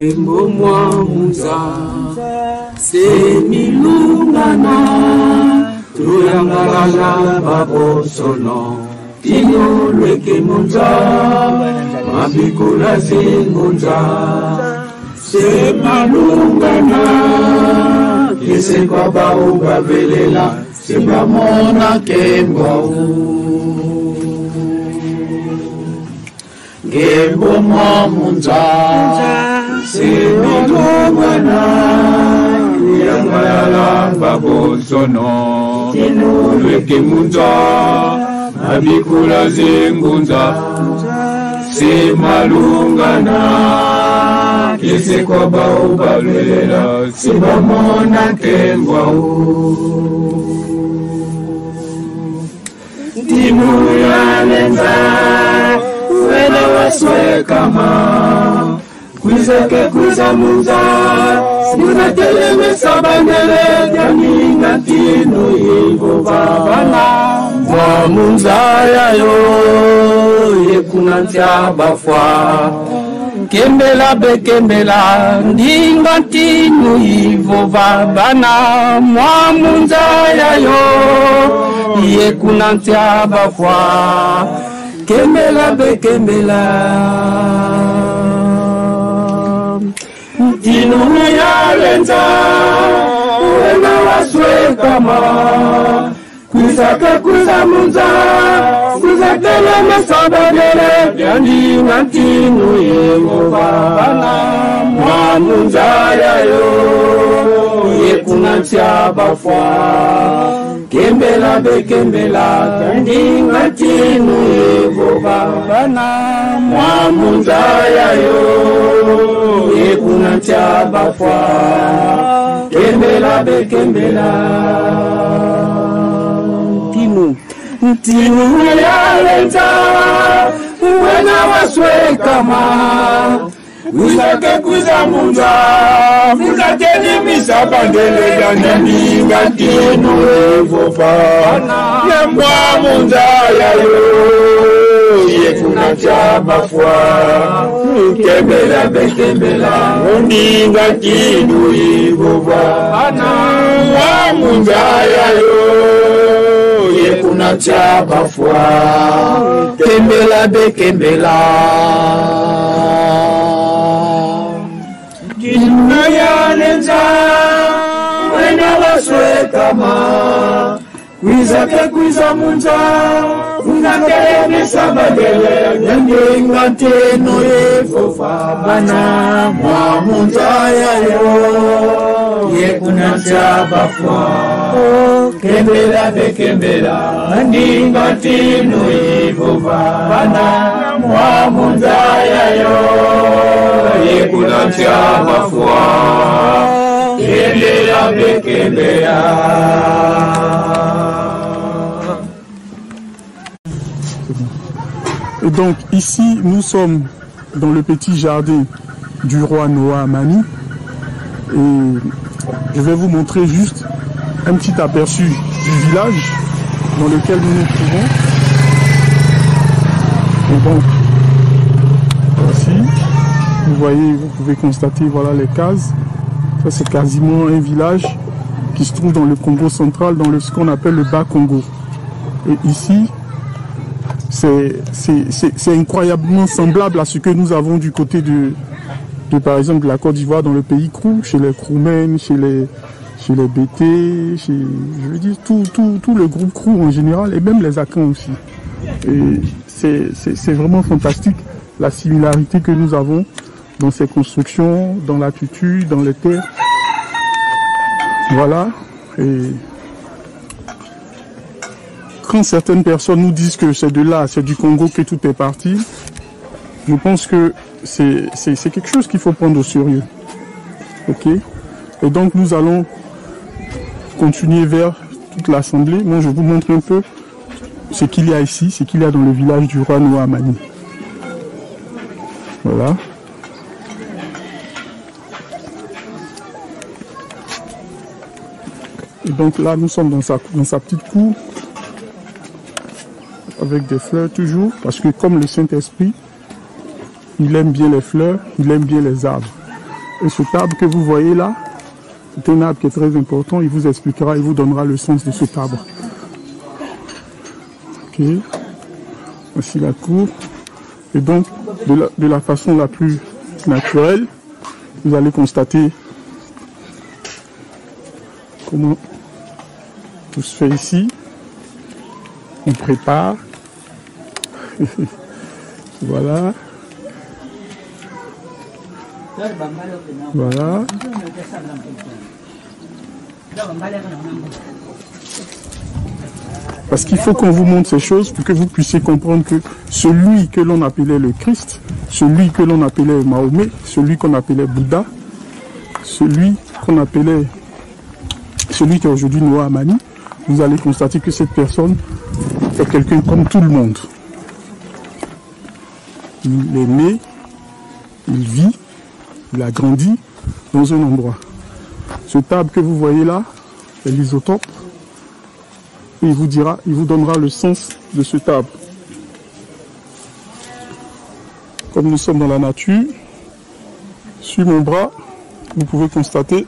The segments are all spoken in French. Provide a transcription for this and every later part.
Mwamuza semilungana tuyangalala babosono tinolweke munza mabikula zingunza semalungana kise kwa bauga velela sebamona kembau gembo mwamunza semilungana yangalala babosono tinolweke munza mabikula zingunza semalungana kise kwa baubalela sebamona kembau timu yalenza wena waswekama kwizake kwiza munza muna telemesa bandele janinga tino yivo babana mwa munza yayo yekuna ntya bafwa kembela bekembela ndinga tino yivo babana mwa munza yayo yekuna ntya bafwa kembela bekembela tinu yalenza wena waswekama kwizake kwiza munza kwizatele mesabadele byandinga tinu yehova mwa munza yayo yekuna ntya bafwa kembela bekembela byandinga tinu yehova mwa munza yayo yekuna ntya bafwa kembela bekembela tinu yalenza wena waswekama kwizake kwiza munza kwizatelimisa bandele dyanyaninga tinu yehova yembwa munza yayo yekuna ntya bafwa kembela bekembela ndinga tinu yehova mwa munza yayo yekuna ntya bafwa kembela bekembela tinu yalenza wena waswekama kwizake kwiza munza kwizatelemesa bandele nyangenga teno yehova bana mwa munza yayo yekuna ntya bafwa kembela bekembela ndinga tino yehova bana mwa munza yayo yekuna ntya bafwa kembela bekembela. Et donc ici nous sommes dans le petit jardin du roi Noah Amani et je vais vous montrer juste un petit aperçu du village dans lequel nous nous trouvons. Et donc voici, vous voyez, vous pouvez constater, voilà les cases. Ça c'est quasiment un village qui se trouve dans le Congo central, dans ce qu'on appelle le Bas Congo. Et ici, c'est incroyablement semblable à ce que nous avons du côté de par exemple de la Côte d'Ivoire dans le pays Krou, chez les Kroumen, chez les BT, je veux dire tout le groupe Krou en général et même les Akans aussi. Et c'est vraiment fantastique la similarité que nous avons dans ces constructions, dans l'attitude, dans les terres. Voilà. Et quand certaines personnes nous disent que c'est de là, c'est du Congo que tout est parti, je pense que c'est quelque chose qu'il faut prendre au sérieux. Ok? Et donc nous allons continuer vers toute l'assemblée. Moi je vous montre un peu ce qu'il y a ici, ce qu'il y a dans le village du roi Noah Amani. Voilà. Et donc là nous sommes dans sa petite cour avec des fleurs toujours, parce que comme le Saint-Esprit, il aime bien les fleurs, il aime bien les arbres. Et ce arbre que vous voyez là, c'est un arbre qui est très important. Il vous expliquera, il vous donnera le sens de cet arbre. Ok. Voici la cour. Et donc, de la façon la plus naturelle, vous allez constater comment tout se fait ici. On prépare. Voilà. Voilà. Parce qu'il faut qu'on vous montre ces choses pour que vous puissiez comprendre que celui que l'on appelait le Christ, celui que l'on appelait Mahomet, celui qu'on appelait Bouddha, celui qui est aujourd'hui Noah Amani, vous allez constater que cette personne est quelqu'un comme tout le monde. Il est né, il vit, il a grandi dans un endroit. Ce arbre que vous voyez là est l'isotope. Et il vous donnera le sens de ce arbre. Comme nous sommes dans la nature, sur mon bras, vous pouvez constater.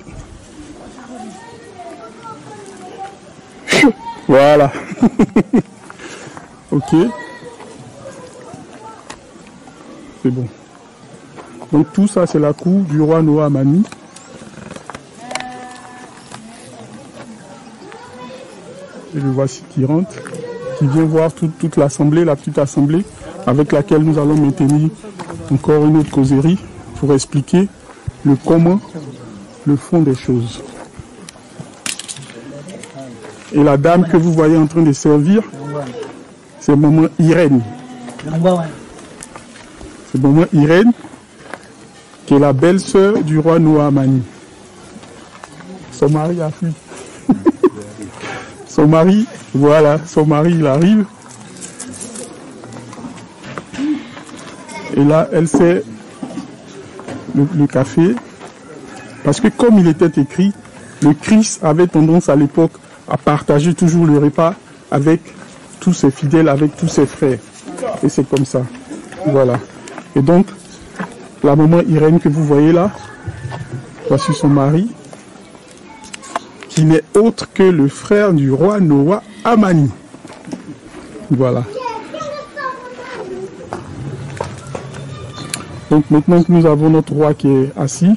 Voilà. Ok. C'est bon. Donc tout ça, c'est la cour du roi Noah Amani. Et le voici qui rentre, qui vient voir toute l'assemblée, la petite assemblée, avec laquelle nous allons maintenir encore une autre causerie pour expliquer le comment, le fond des choses. Et la dame que vous voyez en train de servir, c'est maman Irène. C'est maman Irène, qui est la belle-sœur du roi Noah Amani. Son mari a fui. Son mari, voilà, son mari, il arrive. Et là, elle sert le café. Parce que comme il était écrit, le Christ avait tendance à l'époque à partager toujours le repas avec tous ses fidèles, avec tous ses frères. Et c'est comme ça. Voilà. Et donc, la maman Irène que vous voyez là, voici son mari, qui n'est autre que le frère du roi Noah Amani. Voilà. Donc maintenant que nous avons notre roi qui est assis,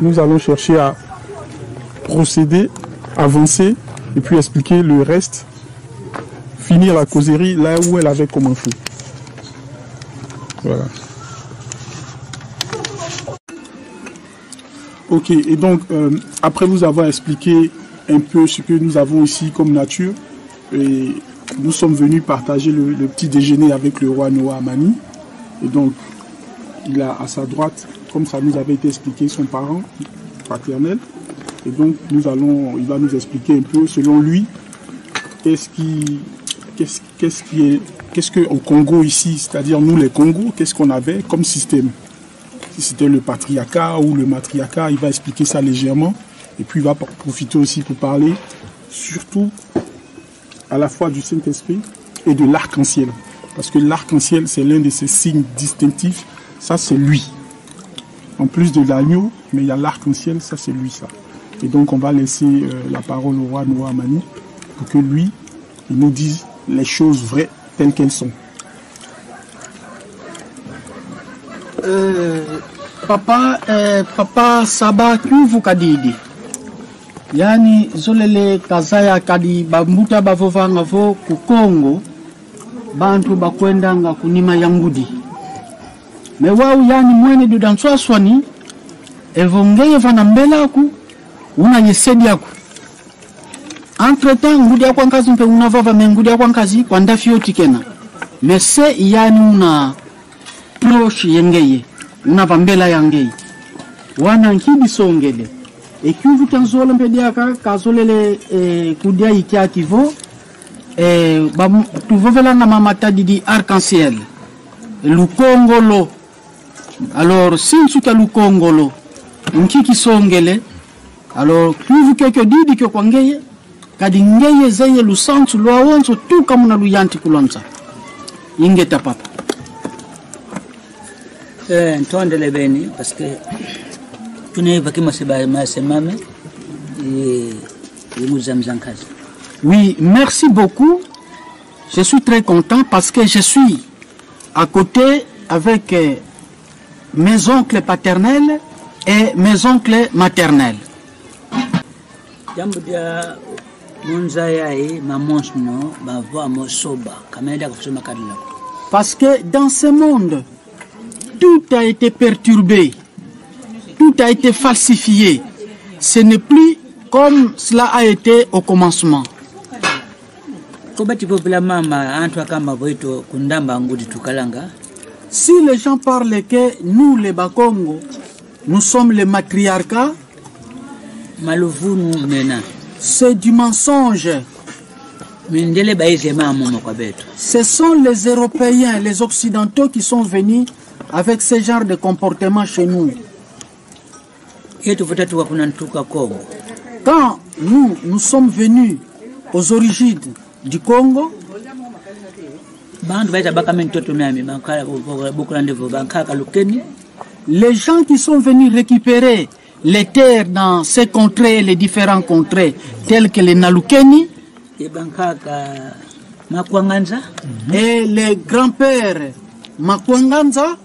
nous allons chercher à procéder, avancer et puis expliquer le reste, finir la causerie là où elle avait commencé. Voilà. Ok, et donc, après vous avoir expliqué un peu ce que nous avons ici comme nature, et nous sommes venus partager le petit déjeuner avec le roi Noah Amani. Et donc, il a à sa droite, comme ça nous avait été expliqué, son parent paternel. Et donc, il va nous expliquer un peu, selon lui, qu'est-ce qu'au Congo ici, c'est-à-dire nous les Congos, qu'est-ce qu'on avait comme système. Si c'était le patriarcat ou le matriarcat, il va expliquer ça légèrement. Et puis il va profiter aussi pour parler surtout à la fois du Saint-Esprit et de l'arc-en-ciel. Parce que l'arc-en-ciel, c'est l'un de ses signes distinctifs. Ça, c'est lui. En plus de l'agneau, mais il y a l'arc-en-ciel, ça, c'est lui, ça. Et donc, on va laisser la parole au roi Noah Amani pour que lui, il nous dise les choses vraies telles qu'elles sont. Papa Saba Kuvu Kadidi. Yani zolele kazaya kadi bambuta bavovanga vo ku Kongo bantu bakwendanga kunima yangudi. Mewau yani mwene dudanswaswani evongeye vana mbela ku una yesedi yako. Entre temps ngudi yako nkazi mpe unavava mengudi yako nkazi kwa ndafioti kena. Mese yani una proche yengeye. Una vambela yangei wana nkidi songele ekivu kanzola mpediaka kazolele kudia ikia kivo tuvovela na mamata didi arc-en-ciel lukongolo. Alors sinsuka lukongolo nkiki songele alors kivu keke didi kyo kwangeye kadi ngeye zeye lusantu lwa wonso tu kamuna luyanti kulonza ingeta papa. Ntondele beni parce que tunaiva kima masemame Oui, merci beaucoup. Je suis très content parce que je suis à côté avec mes oncles paternels et mes oncles maternels. Parce que dans ce monde, tout a été perturbé, tout a été falsifié. Ce n'est plus comme cela a été au commencement. Si les gens parlent que nous, les Bakongo, nous sommes les matriarcats, c'est du mensonge. Ce sont les Européens, les Occidentaux qui sont venus avec ce genre de comportement chez nous. Quand nous sommes venus aux origines du Congo, les gens qui sont venus récupérer les terres dans ces contrées, les différents contrées, tels que les Nalukeni, et les grands-pères Makwanganza,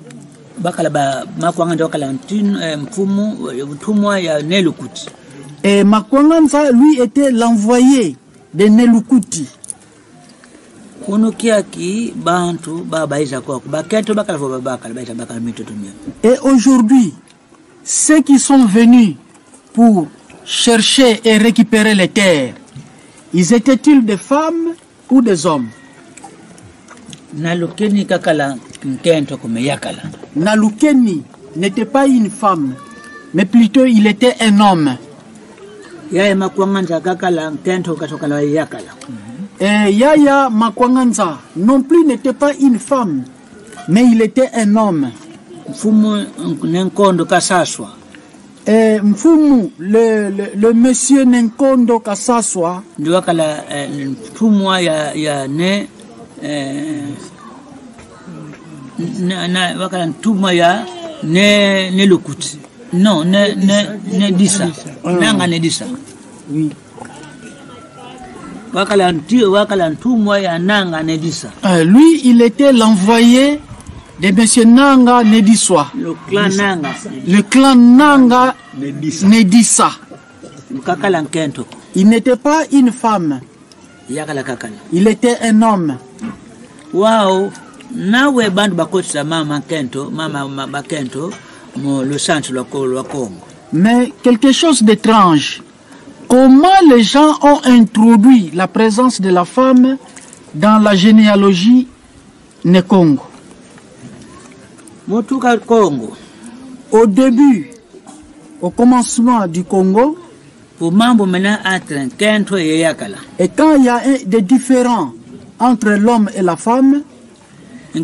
et Makwanganza, lui, était l'envoyé de Nelukuti. Et aujourd'hui, ceux qui sont venus pour chercher et récupérer les terres, ils étaient-ils des femmes ou des hommes? Nalukeni n'était pas une femme, mais plutôt il était un homme. Et Yaya Makwanganza non plus n'était pas une femme, mais il était un homme. Et Mfumu, le monsieur Nenkondo Kasaswa, non, ne disa. Nanga ne disa. Oui. Lui, il était l'envoyé de monsieur Nanga Nediswa. Le clan Nanga. Le clan Nanga Nedisa. Il n'était pas une femme. Il était un homme. Wow. Nawe bandu bakotisa mama Kento, mama Bakento, le centre le Congo. Mais quelque chose d'étrange. Comment les gens ont introduit la présence de la femme dans la généalogie Nekongo? Au début, au commencement du Congo, et quand il y a des différends entre l'homme et la femme, la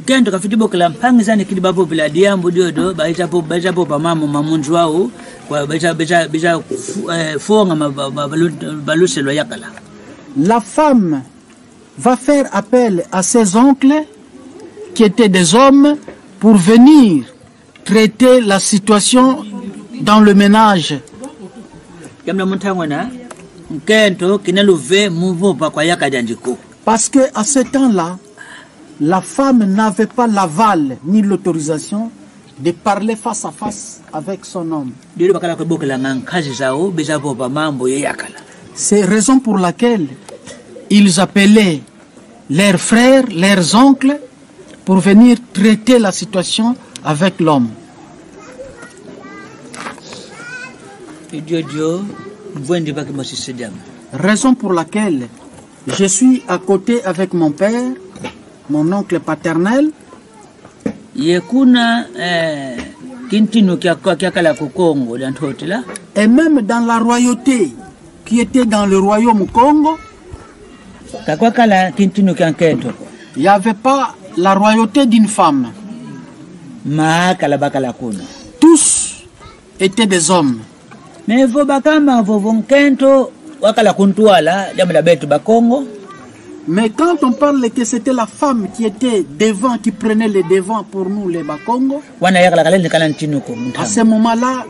femme va faire appel à ses oncles qui étaient des hommes pour venir traiter la situation dans le ménage. Parce que à ce temps-là, la femme n'avait pas l'aval ni l'autorisation de parler face à face avec son homme. C'est la raison pour laquelle ils appelaient leurs frères, leurs oncles, pour venir traiter la situation avec l'homme. Raison pour laquelle je suis à côté avec mon père, mon oncle paternel. Et même dans la royauté qui était dans le royaume Congo, il n'y avait pas la royauté d'une femme. Tous étaient des hommes. Mais quand on parle que c'était la femme qui était devant, qui prenait les devants pour nous, les Bakongo, à ce moment-là,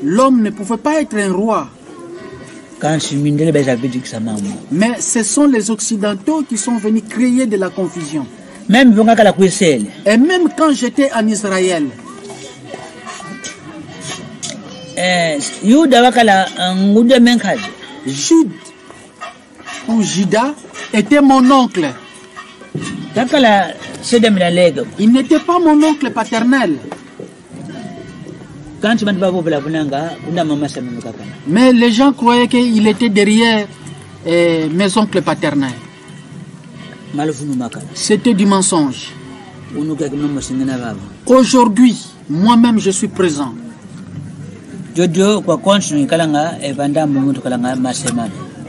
l'homme ne pouvait pas être un roi. Mais ce sont les Occidentaux qui sont venus créer de la confusion. Et même quand j'étais en Israël, Jude ou Juda était mon oncle. Il n'était pas mon oncle paternel. Mais les gens croyaient qu'il était derrière mes oncles paternels. C'était du mensonge. Aujourd'hui, moi-même je suis présent.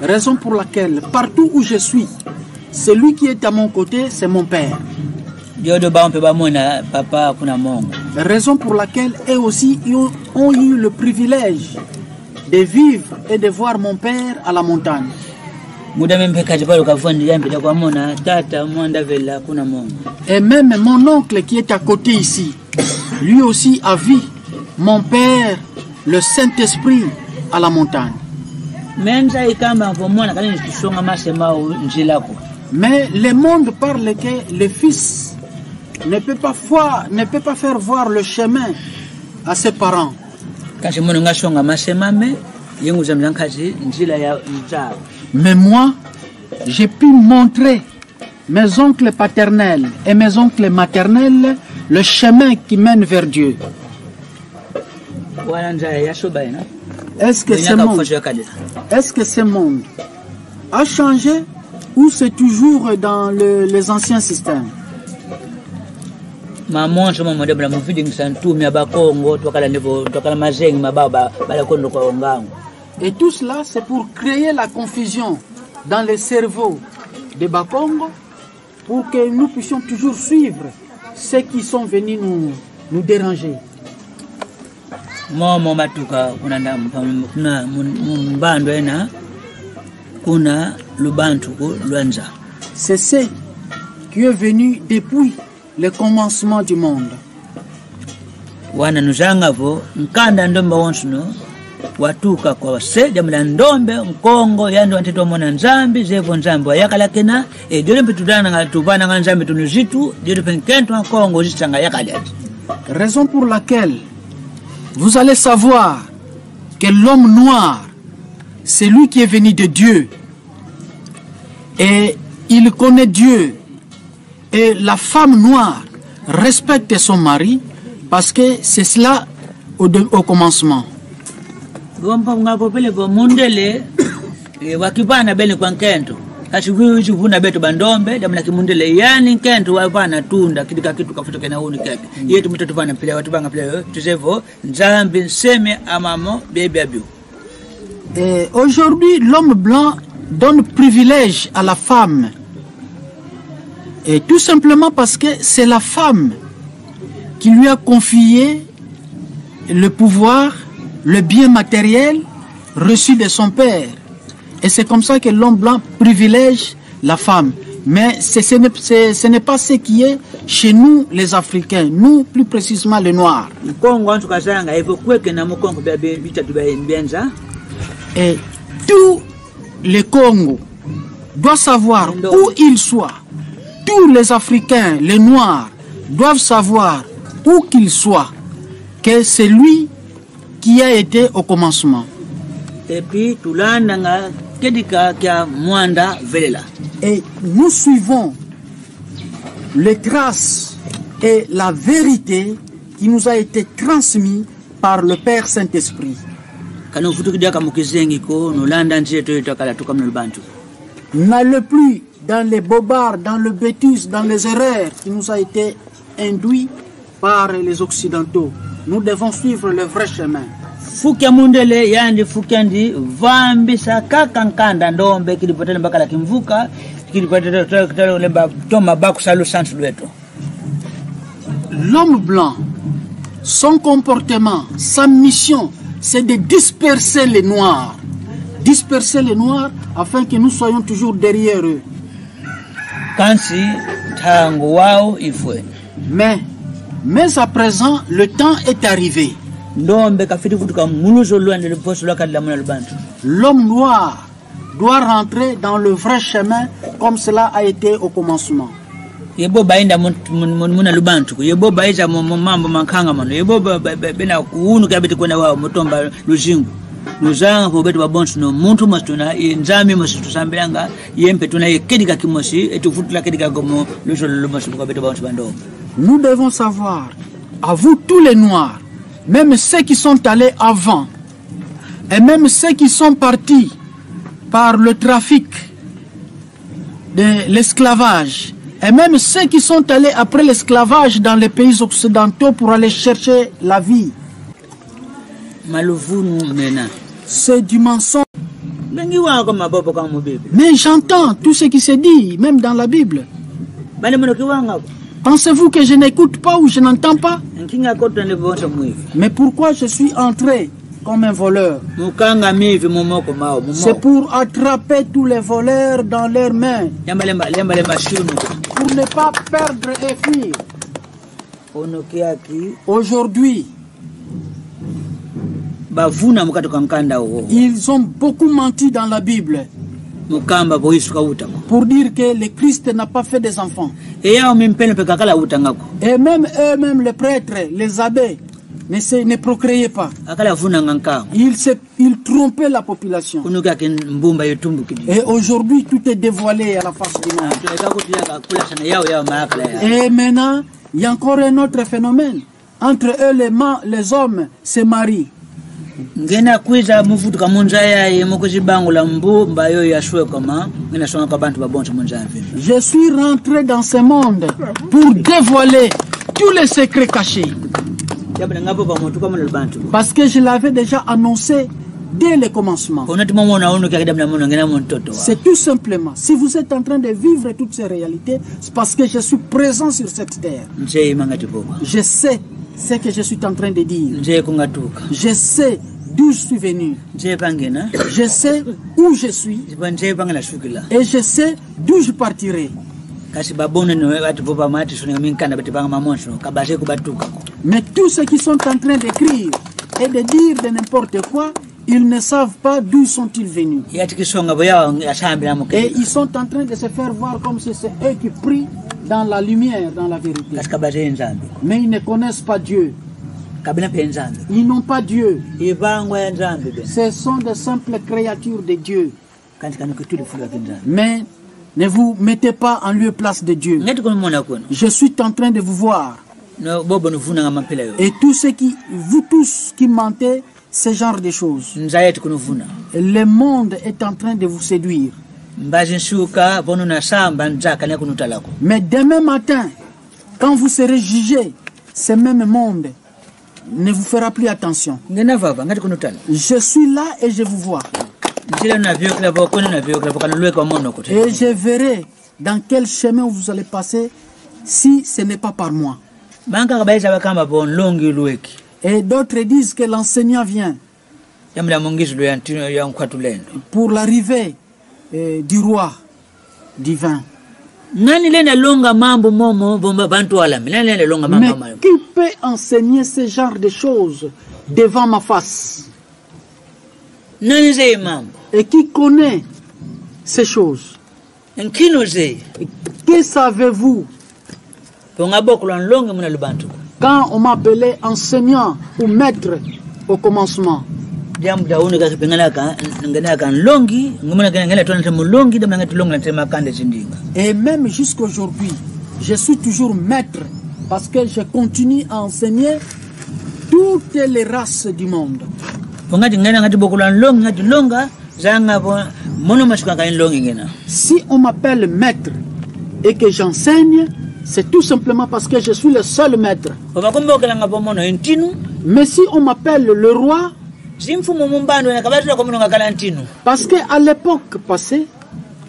Raison pour laquelle, partout où je suis, celui qui est à mon côté, c'est mon père. Raison pour laquelle eux aussi ont eu le privilège de vivre et de voir mon père à la montagne. Et même mon oncle qui est à côté ici, lui aussi a vu mon père, le Saint-Esprit, à la montagne. Mais le monde parle que le Fils ne peut pas faire voir le chemin à ses parents. Mais moi, j'ai pu montrer mes oncles paternels et mes oncles maternels le chemin qui mène vers Dieu. Est-ce que ce monde a changé ou c'est toujours dans les anciens systèmes? Et tout cela, c'est pour créer la confusion dans les cerveaux des Bakongo pour que nous puissions toujours suivre ceux qui sont venus nous déranger. C'est ce qui est venu depuis le commencement du monde. Watuka kwa seja mlandombe mkongo yandi wanteto mona nzambi zevo nzambi wayakalakena jole mpetudana nga tubana nga nzambi tunuzitu jole penkento nkongo zitanga yakalati. Raison pour laquelle vous allez savoir que l'homme noir, c'est lui qui est venu de Dieu et il connaît Dieu, et la femme noire respecte son mari parce que c'est cela au commencement. Wakipana bele kwa nkento kashugui chuvuna beto bandombe damna kimundele yani nkento wapana tunda kidika kitu kafutoke na uni kake yetu mtoto pana pile watu banga pile tuzevo nzambi nseme amamo bebe abiu. Et aujourd'hui l'homme blanc donne privilège à la femme, et tout simplement parce que c'est la femme qui lui a confié le pouvoir, le bien matériel reçu de son père. Et c'est comme ça que l'homme blanc privilège la femme. Mais ce n'est pas ce qui est chez nous les Africains, nous plus précisément les Noirs. Et tout le Congo doit savoir où il soit. Tous les Africains, les Noirs, doivent savoir où qu'ils soient que c'est lui qui a été au commencement. Et puis, et nous suivons les traces et la vérité qui nous a été transmise par le Père Saint-Esprit. N'allez plus dans les bobards, dans le bêtise, dans les erreurs qui nous a été induits par les Occidentaux. Nous devons suivre le vrai chemin. Fukia mundele yandi fukiandi vambisa kakankanda ndombe kilipotele mbakala kimvuka kilipotele lemba toma baku salu santu lweto. L'homme blanc, son comportement, sa mission, c'est de disperser les noirs. Disperser les noirs afin que nous soyons toujours derrière eux. kansi tangu wao ifwe mais à présent le temps est arrivé. ndombe kafiti futuka muluzo luande le poste local la mona lubantu. L'homme noir doit rentrer dans le vrai chemin comme cela a été au commencement. Yebo bainda muna lubantu yebo baiza mambo mankanga mano yebo bena kuunu kabiti kwenda wao mutomba lujingu luzanga ko betu babonsu no muntu mastuna nzami masitu sambelanga yempe tuna yekedika kimosi etufutula kedika gomo luzo lumasu ko betu babonsu bando. Nous devons savoir, à vous tous les noirs, même ceux qui sont allés avant et même ceux qui sont partis par le trafic de l'esclavage, et même ceux qui sont allés après l'esclavage dans les pays occidentaux pour aller chercher la vie. C'est du mensonge. Mais j'entends tout ce qui se dit, même dans la Bible. Pensez-vous que je n'écoute pas ou je n'entends pas? Mais pourquoi je suis entré comme un voleur? C'est pour attraper tous les voleurs dans leurs mains, pour ne pas perdre et fuir. Aujourd'hui, ils ont beaucoup menti dans la Bible pour dire que le Christ n'a pas fait des enfants. Et même eux-mêmes, les prêtres, les abbés, ne procréaient pas. Ils trompaient la population. Et aujourd'hui, tout est dévoilé à la face du monde. Et maintenant, il y a encore un autre phénomène. Entre eux, les hommes se marient. Je suis rentré dans ce monde pour dévoiler tous les secrets cachés. Parce que je l'avais déjà annoncé dès le commencement. C'est tout simplement, si vous êtes en train de vivre toutes ces réalités, c'est parce que je suis présent sur cette terre. Je sais ce que je suis en train de dire. Je sais d'où je suis venu. Je sais où je suis. Et je sais d'où je partirai. Mais tous ceux qui sont en train d'écrire et de dire de n'importe quoi, ils ne savent pas d'où sont-ils venus. Et ils sont en train de se faire voir comme si c'est eux qui prient dans la lumière, dans la vérité. Mais ils ne connaissent pas Dieu. Ils n'ont pas Dieu. Ce sont de simples créatures de Dieu. Mais ne vous mettez pas en lieu place de Dieu. Je suis en train de vous voir. Et tous ceux qui, vous tous qui mentez, ce genre de choses. Le monde est en train de vous séduire. Mais demain matin, quand vous serez jugé, ce même monde ne vous fera plus attention. Je suis là et je vous vois. Et je verrai dans quel chemin vous allez passer si ce n'est pas par moi. Et d'autres disent que l'enseignant vient pour l'arrivée du roi divin. Mais qui peut enseigner ce genre de choses devant ma face? Et qui connaît ces choses? Que savez-vous? Quand on m'appelait enseignant ou maître au commencement, et même jusqu'aujourd'hui, je suis toujours maître parce que je continue à enseigner toutes les races du monde. Si on m'appelle maître et que j'enseigne, c'est tout simplement parce que je suis le seul maître. Mais si on m'appelle le roi, parce qu'à l'époque passée,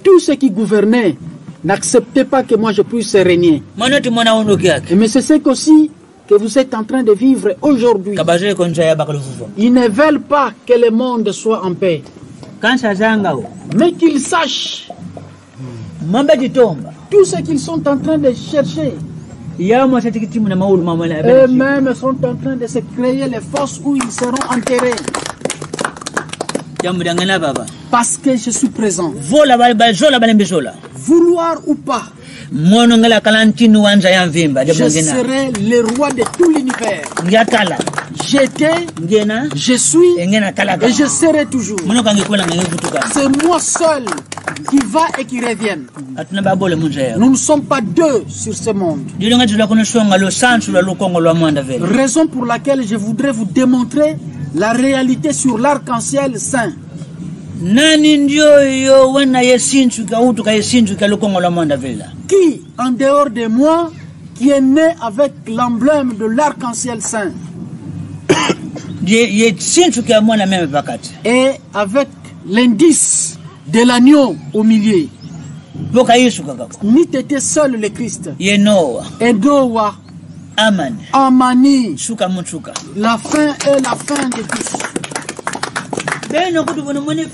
tous ceux qui gouvernaient n'acceptaient pas que moi je puisse régner. Mais c'est ce qu'aussi que vous êtes en train de vivre aujourd'hui. Ils ne veulent pas que le monde soit en paix. Mais qu'ils sachent Mamba Titomba. Tout ce qu'ils sont en train de chercher, Yamo Satikitimu na Maulu Mamala. eux-mêmes sont en train de se créer les fosses où ils seront enterrés. Yamudangana Baba. Parce que je suis présent. Vola Balzola Balembizola. Vouloir ou pas, Monongala Kalantinu Wanza Yamvimba. je serai le roi de tout l'univers. Yatala. J'étais, Ngena. je suis Ngena Kalaka. et je serai toujours. Monokangi Kula Ngutuka. C'est moi seul qui va et qui revient. Atunaba Bole Munzaya. Nous ne sommes pas deux sur ce monde. Dilonga Tulakonosonga Lo Sansu La Lukongo La Mwanda Vele. Raison pour laquelle je voudrais vous démontrer la réalité sur l'arc-en-ciel saint. Nani ndio yo wena yesinchu ka utu ka yesinchu ka Lukongo La Mwanda Vele. Qui, en dehors de moi, qui est né avec l'emblème de l'arc-en-ciel saint Yesinchu ka mwana meme pakati. et avec l'indice de l'agneau au milieu, Boka Yesu kakako. n'eût été seul le Christ. Yenoa. Edowa, Amani. Amani, Suka Mutsuka. la fin est la fin de tous. Beno kutu bono mwene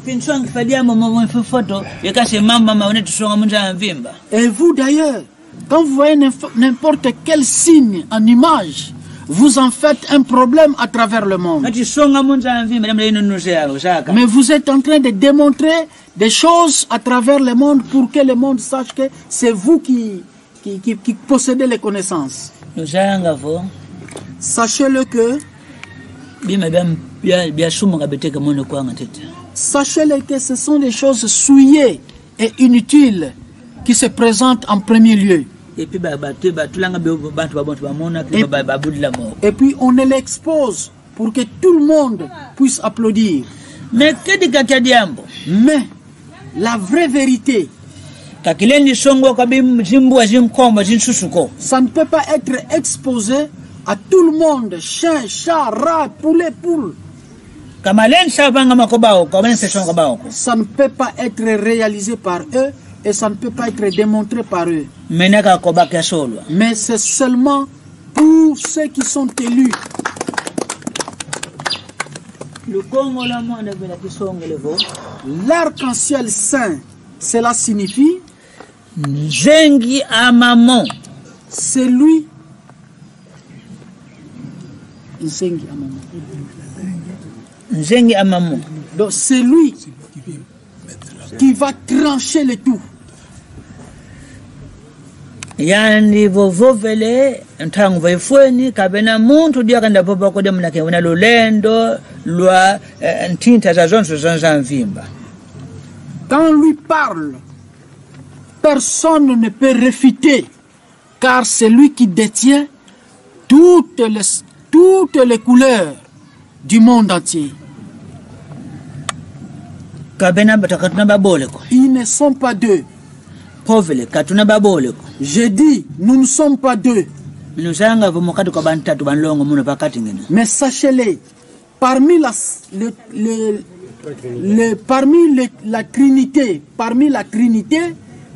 finswangi fadia mama photo yakase mama maone tusonga munja mvimba. Et vous d'ailleurs, quand vous voyez n'importe quel signe en image, vous en faites un problème à travers le monde. Ati songa munja mvimba namla ino nuse yako saka. Mais vous êtes en train de démontrer des choses à travers le monde pour que le monde sache que c'est vous qui possédez les connaissances. Nusanga fo. Sachez-le que, Bima bia sumunga beteka mwono kwanga tete. sachez-le que ce sont des choses souillées et inutiles qui se présentent en premier lieu. Et puis tulanga bantu babontu bamona babudila mo. Et puis on l'expose pour que tout le monde puisse applaudir. Mais kedi kakadiambo. Mais la vraie vérité, Kakilendi songo kabim jimbu azimkomba jinsusuko. ça ne peut pas être exposé à tout le monde. Chien, chat, rat, poulet, poule. Kamalen sabanga makobao, kamalen sesonga bao. Ça ne peut pas être réalisé par eux et ça ne peut pas être démontré par eux. Menaka kobaka solo. Mais c'est seulement pour ceux qui sont élus. Le Congo la mwanda vela kisonga levo. L'arc-en-ciel saint, cela signifie Nzengi amamon. c'est lui. Nzengi amamon. Donc c'est lui qui va trancher le tout. Yani vovovele ntangu vaifweni kabena muntu dia kanda popa kode mnake una lulendo lwa ntinta za zonso zonza mvimba. Quand lui parle, personne ne peut réfuter, car c'est lui qui détient toutes les couleurs du monde entier. Kabena batakatuna baboleko. Ils ne sont pas deux. Povele katuna baboleko. Je dis, nous ne sommes pas deux. Minusanga vumokatu kwa bantatu banlongo muno pakati ngene. Mais sachez-le, parmi la Trinité,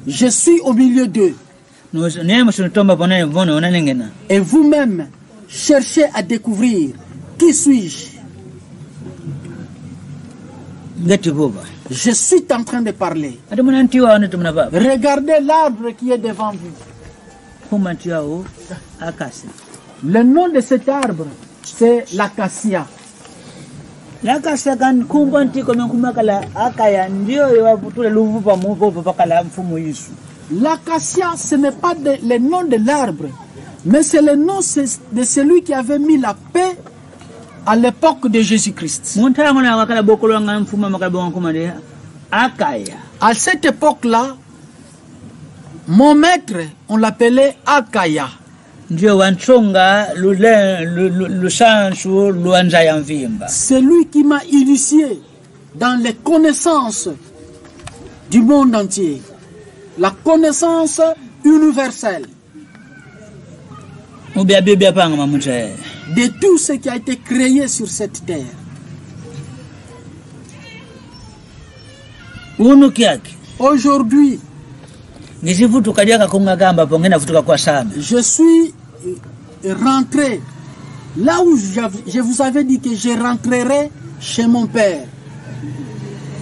je suis au milieu d'eux. Nemo sunutomba ponene vono onanengena. Et vous-même, cherchez à découvrir qui suis-je. Ngeti boba. Je suis en train de parler. Ati munantiwa ono tumna baba. Regardez l'arbre qui est devant vous. Kumantiwa o akasi. Le nom de cet arbre, c'est l'acacia. Lakasa kan kumbanti kome kumakala akaya ndio yawaputule luvupa muko pakala mfumo Yesu. L'acacia, ce n'est pas le nom de l'arbre, mais c'est le nom de celui qui avait mis la paix à l'époque de Jésus-Christ. Muntamona wakala bokolo nga mfumo makala bonkumade akaya. À cette époque-là, mon maître, on l'appelait Akaya. Ndio wanchonga lusansu luanza ya mvimba. C'est lui qui m'a initié dans les connaissances du monde entier. La connaissance universelle De tout ce qui a été créé sur cette terre. Aujourd'hui, je suis rentré là où je vous avais dit que je rentrerai chez mon père.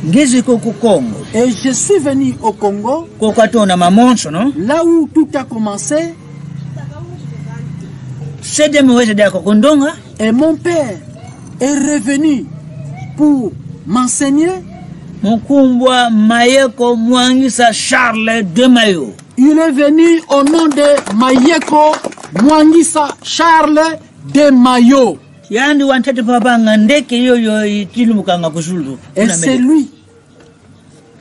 Ngezi ko ku Congo. Et je suis venu au Congo, Ko katona mamonso no. là où tout a commencé, Sede mweze da ko kondonga. et mon père est revenu pour m'enseigner. Mukumbwa Mayeko Mwangisa Charles de Mayo. Il est venu au nom de Mayeko Mwangisa Charles de Mayo. Yani wantete papa ngandeke yoyo itilumukanga kuzulu. Et c'est lui,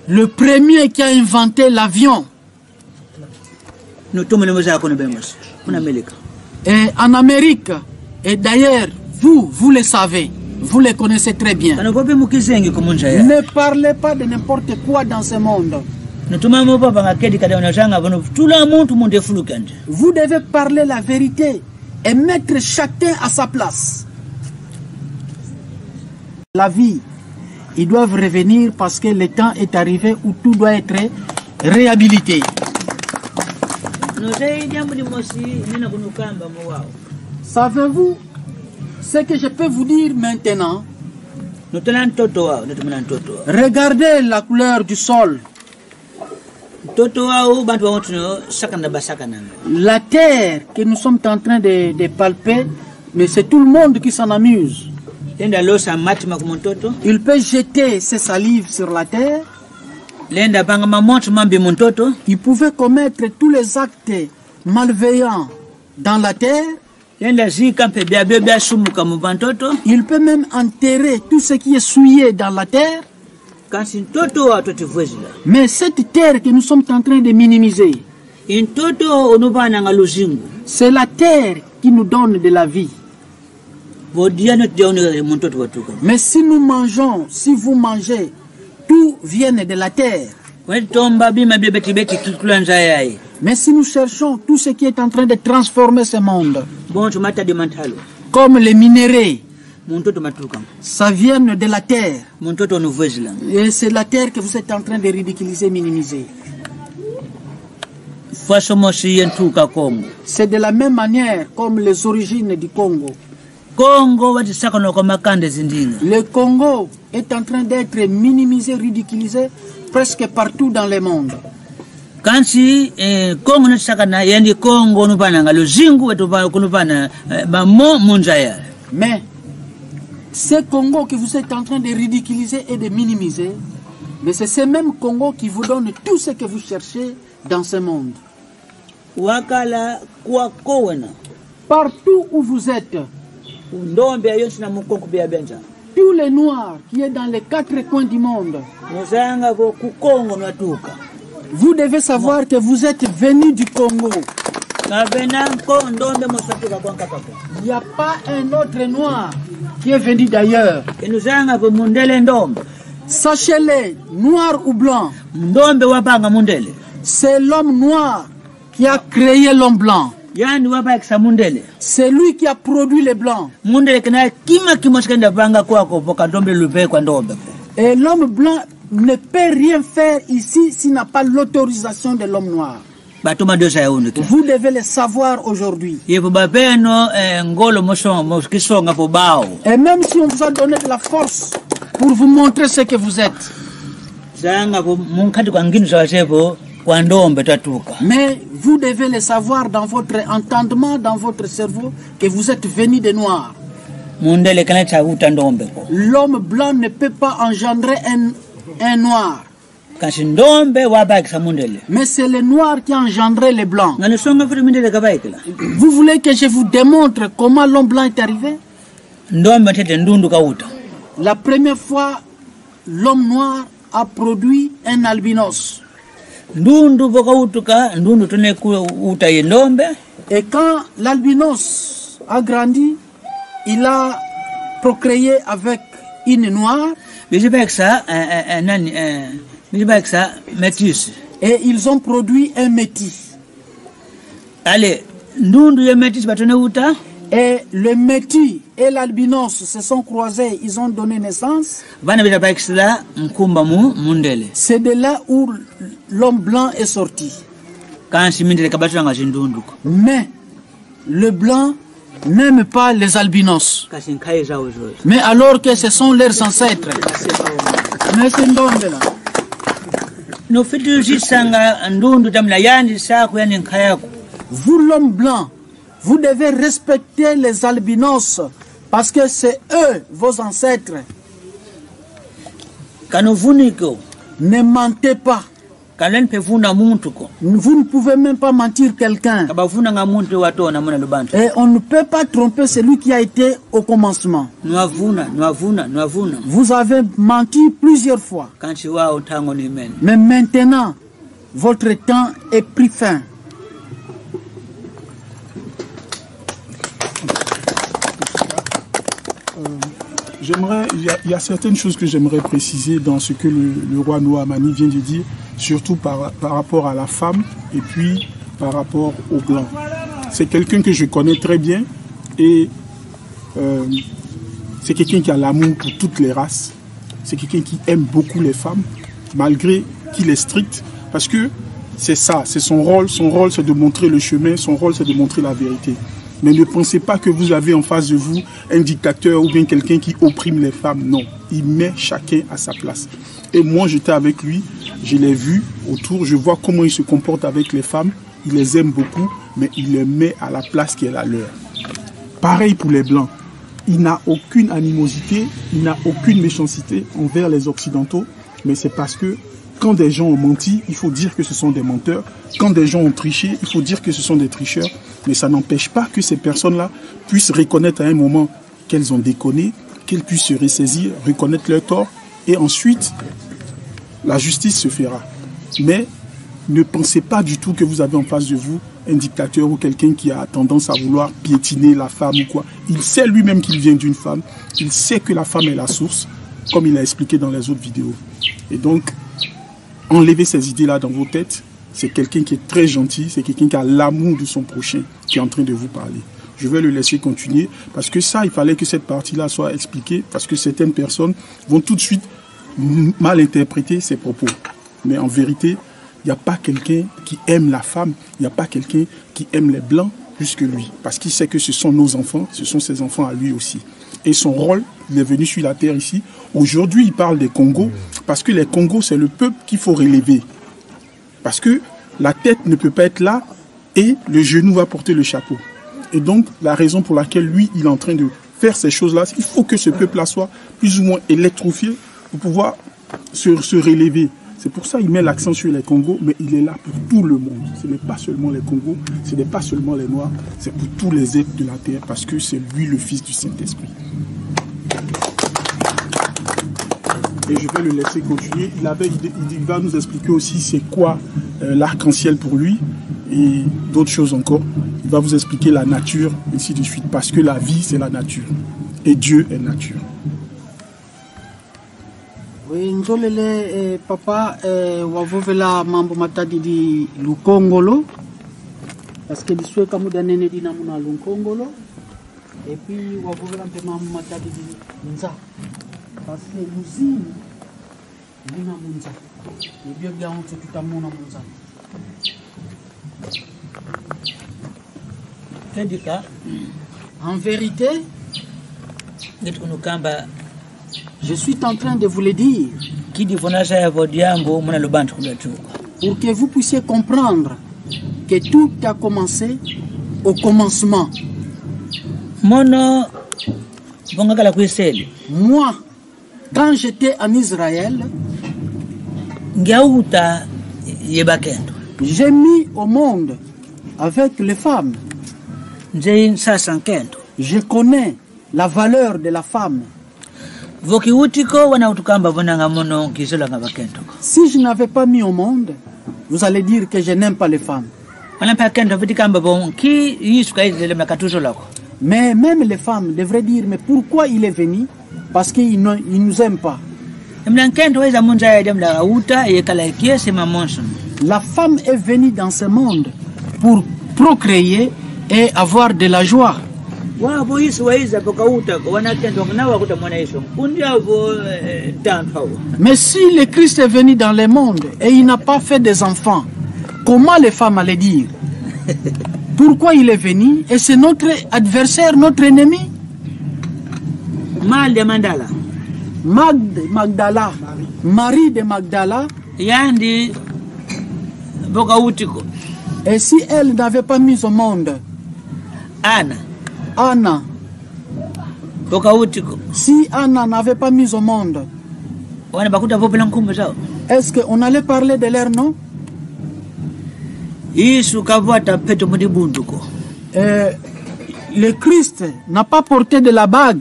le premier qui a inventé l'avion. No tumene moza ko nebemos. Kuna meleka. Et en Amérique, et d'ailleurs, vous le savez, vous le connaissez très bien. Kana kope mukizengi kumunja ya. Ne parlez pas de n'importe quoi dans ce monde. No tumama papa ngakedi kada onashanga bono tula muntu munde fulukande. Vous devez parler la vérité et mettre chacun à sa place. La vie, ils doivent revenir parce que le temps est arrivé où tout doit être réhabilité. No sei jambo di mosi nina kunukamba mo wao. Savez-vous ce que je peux vous dire maintenant? No talan toto wao, no tumanan toto wao. Regardez la couleur du sol. Toto wao bantu wa no sakana basakana. La terre que nous sommes en train de palper, mais c'est tout le monde qui s'en amuse. Lenda losa matima kumontoto. Il peut jeter ses salives sur la terre. Lenda banga mamonto mambi montoto. Il pouvait commettre tous les actes malveillants dans la terre. Lenda zika mpe bia bia sumuka mubantoto. Il peut même enterrer tout ce qui est souillé dans la terre. Kansi toto wa toti vwezila. Mais cette terre que nous sommes en train de minimiser, In toto onubana nga luzingu. c'est la terre qui nous donne de la vie. Vodia no tione montoto watuka. Mais si nous mangeons, si vous mangez, tout vient de la terre. Wetomba bima bia beti beti kikulanza yai. Mais si nous cherchons tout ce qui est en train de transformer ce monde, Bon tumata di mantalo. comme les minéraux, Montoto matuka. ça vient de la terre. Montoto no vwezila. Et c'est la terre que vous êtes en train de ridiculiser, minimiser. Faso mosi yentuka Congo. C'est de la même manière comme les origines du Congo. Congo wati sakano kwa makande zindinga. Le Congo est en train d'être minimisé, ridiculisé presque partout dans le monde. Kansi Congo na sakana yani Congo nubana nga luzingu wetu kunubana bamo munjaya. Mais ce Congo que vous êtes en train de ridiculiser et de minimiser, mais c'est ce même Congo qui vous donne tout ce que vous cherchez dans ce monde. Wakala kwa kowena. Partout où vous êtes, Ndombe yonsi na mukongo bia benja. tous les noirs qui est dans les quatre coins du monde, Muzanga ko ku Congo natuka. vous devez savoir que vous êtes venus du Congo. Kabenanko ndombe mosatuka kwa nkapako. Il n'y a pas un autre noir qui est venu d'ailleurs. Enuzanga ko mundele ndombe. Sachez-le, noir ou blanc, Ndombe wapanga mundele. c'est l'homme noir qui a créé l'homme blanc. Yani wapa eksa mundele. C'est lui qui a produit les blancs. Mundele kana kima kimoshikenda panga kwako poka ndombe lupe kwa ndombe. Et l'homme blanc ne peut rien faire ici s'il n'a pas l'autorisation de l'homme noir. Batuma dosa yaunike. Vous devez le savoir aujourd'hui. Yepo bapeno ngolo mosonga po bao. Et même si on vous a donné de la force pour vous montrer ce que vous êtes, Zanga po munkati kwa nginu sawasepo kwa ndombe tatuka. mais vous devez le savoir dans votre entendement, dans votre cerveau, que vous êtes venu de noirs. Mundele kana chaguta ndombe ko. L'homme blanc ne peut pas engendrer un noir. Kasi ndombe wapa eksa mundele. Mais c'est le noir qui a engendré les blancs. Ngani songa futi mundele kabaikila. Vous voulez que je vous démontre comment l'homme blanc est arrivé? Ndombe tete ndundu kauta. La première fois, l'homme noir a produit un albinos. Ndundu boka utuka ndundu tune uta ye ndombe. Et quand l'albinos a grandi, il a procréé avec une noire Bijibeksa nani bijibeksa métis. et ils ont produit un métis. Ale ndundu ye métis batone uta. Et le métis et l'albinos se sont croisés, ils ont donné naissance. Bana bijibeksa mkumba mundele. C'est de là où l'homme blanc est sorti. Kansi mindele kabatwa nga zindundu. Mais le blanc n'aime pas les albinos. Kasi nkai zawo zozo. Mais alors que ce sont leurs ancêtres. Monsieur Ndombela. No fitu sanga ndundu tamla yani saku yani nkayako. Vous l'homme blanc, vous devez respecter les albinos parce que c'est eux vos ancêtres. Kanovuniko. Ne mentez pas. Kalen pevuna muntu ko. Vous ne pouvez même pas mentir quelqu'un. Kabavuna nga muntu wato na mona lubantu. Et on ne peut pas tromper celui qui a été au commencement. Nwavuna. Vous avez menti plusieurs fois. Kanchi wao tango ni men. Mais maintenant, votre temps est pris fin. Il y a certaines choses que j'aimerais préciser dans ce que le roi Noah Amani vient de dire, surtout par rapport à la femme et puis par rapport au blanc. C'est quelqu'un que je connais très bien et c'est quelqu'un qui a l'amour pour toutes les races. C'est quelqu'un qui aime beaucoup les femmes, malgré qu'il est strict, parce que c'est ça, c'est son rôle. Son rôle, c'est de montrer le chemin, son rôle, c'est de montrer la vérité. Mais ne pensez pas que vous avez en face de vous un dictateur ou bien quelqu'un qui opprime les femmes. Non, il met chacun à sa place. Et moi, j'étais avec lui, je l'ai vu autour, je vois comment il se comporte avec les femmes. Il les aime beaucoup, mais il les met à la place qui est la leur. Pareil pour les Blancs. Il n'a aucune animosité, il n'a aucune méchanceté envers les Occidentaux, mais c'est parce que quand des gens ont menti, il faut dire que ce sont des menteurs. Quand des gens ont triché, il faut dire que ce sont des tricheurs. Mais ça n'empêche pas que ces personnes-là puissent reconnaître à un moment qu'elles ont déconné, qu'elles puissent se ressaisir, reconnaître leur tort, et ensuite, la justice se fera. Mais ne pensez pas du tout que vous avez en face de vous un dictateur ou quelqu'un qui a tendance à vouloir piétiner la femme ou quoi. Il sait lui-même qu'il vient d'une femme. Il sait que la femme est la source, comme il a expliqué dans les autres vidéos. Et donc, enlevez ces idées-là dans vos têtes. C'est quelqu'un qui est très gentil, c'est quelqu'un qui a l'amour de son prochain qui est en train de vous parler. Je vais le laisser continuer parce que ça, il fallait que cette partie-là soit expliquée parce que certaines personnes vont tout de suite mal interpréter ses propos. Mais en vérité, il n'y a pas quelqu'un qui aime la femme, il n'y a pas quelqu'un qui aime les Blancs plus que lui. Parce qu'il sait que ce sont nos enfants, ce sont ses enfants à lui aussi. Et son rôle, il est venu sur la terre ici. Aujourd'hui, il parle des Congos parce que les Congos, c'est le peuple qu'il faut relever. Parce que la tête ne peut pas être là et le genou va porter le chapeau. Et donc, la raison pour laquelle lui, il est en train de faire ces choses-là, il faut que ce peuple-là soit plus ou moins électrifié pour pouvoir se relever. C'est pour ça qu'il met l'accent sur les Congos, mais il est là pour tout le monde. Ce n'est pas seulement les Congos, ce n'est pas seulement les Noirs, c'est pour tous les êtres de la terre, parce que c'est lui le Fils du Saint-Esprit. Et je vais le laisser continuer. Il va nous expliquer aussi c'est quoi l'arc-en-ciel pour lui et d'autres choses encore. Il va vous expliquer la nature, ainsi de suite, parce que la vie, c'est la nature. Et Dieu est nature. Oui, njolele papa wavovela mambo matadi di lukongolo parce que diswe kamuda nene dina muna lukongolo et puis wavovela mpe mambo matadi di nza parce que l'usine muna munza et bien bien on tout à muna munza Tendika en vérité je suis en train de vous le dire pour que vous puissiez comprendre que tout a commencé au commencement. Moi, quand j'étais en Israël, j'ai mis au monde avec les femmes. Je connais la valeur de la femme. Si je n'avais pas mis au monde, vous allez dire que je n'aime pas les femmes. Mais même les femmes devraient dire, mais pourquoi il est venu? Parce qu'il ne nous aime pas. La femme est venue dans ce monde pour procréer et avoir de la joie. Mais si le Christ est venu dans le monde et il n'a pas fait des enfants, comment les femmes allaient dire? Pourquoi il est venu? Et c'est notre adversaire, notre ennemi. Magdala, Marie de Magdala. Yandi boka utiko. Et si elle n'avait pas mis au monde Anna, boka utiko. si Anna n'avait pas mis au monde, Wana bakuta popela nkumbe sawa. est-ce qu'on allait parler de leur nom? Yesu kavata peto muri bunduko. Le Christ n'a pas porté de la bague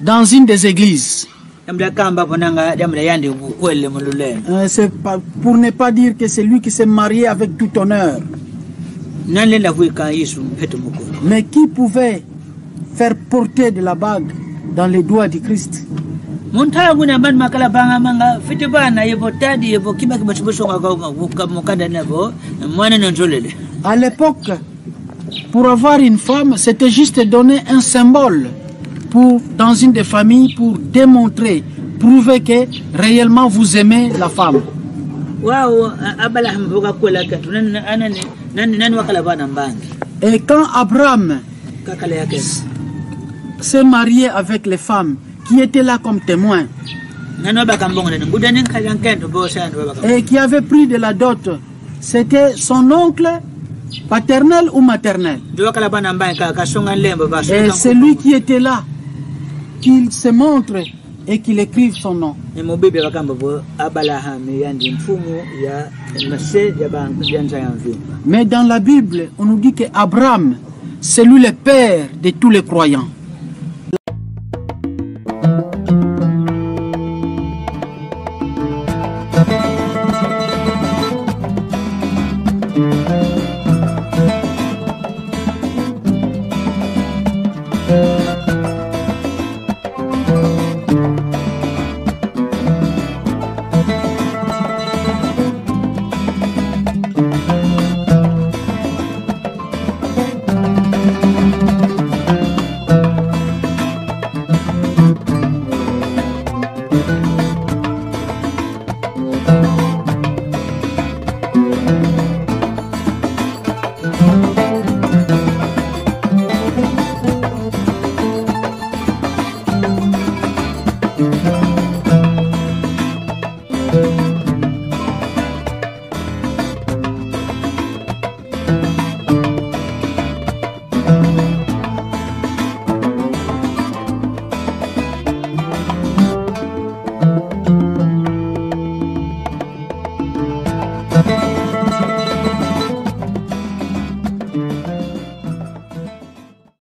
dans une des églises. C'est pour ne pas dire que c'est lui qui s'est marié avec tout honneur. Mais qui pouvait faire porter de la bague dans les doigts du Christ? À l'époque, pour avoir une femme, c'était juste donner un symbole dans une des familles pour démontrer, prouver que réellement vous aimez la femme. Et quand Abraham s'est marié avec les femmes qui étaient là comme témoins et qui avaient pris de la dot, c'était son oncle paternel ou maternel. Et c'est lui qui était là, qu'il se montre et qu'il écrive son nom. Mais dans la Bible, on nous dit qu'Abraham, c'est lui le père de tous les croyants.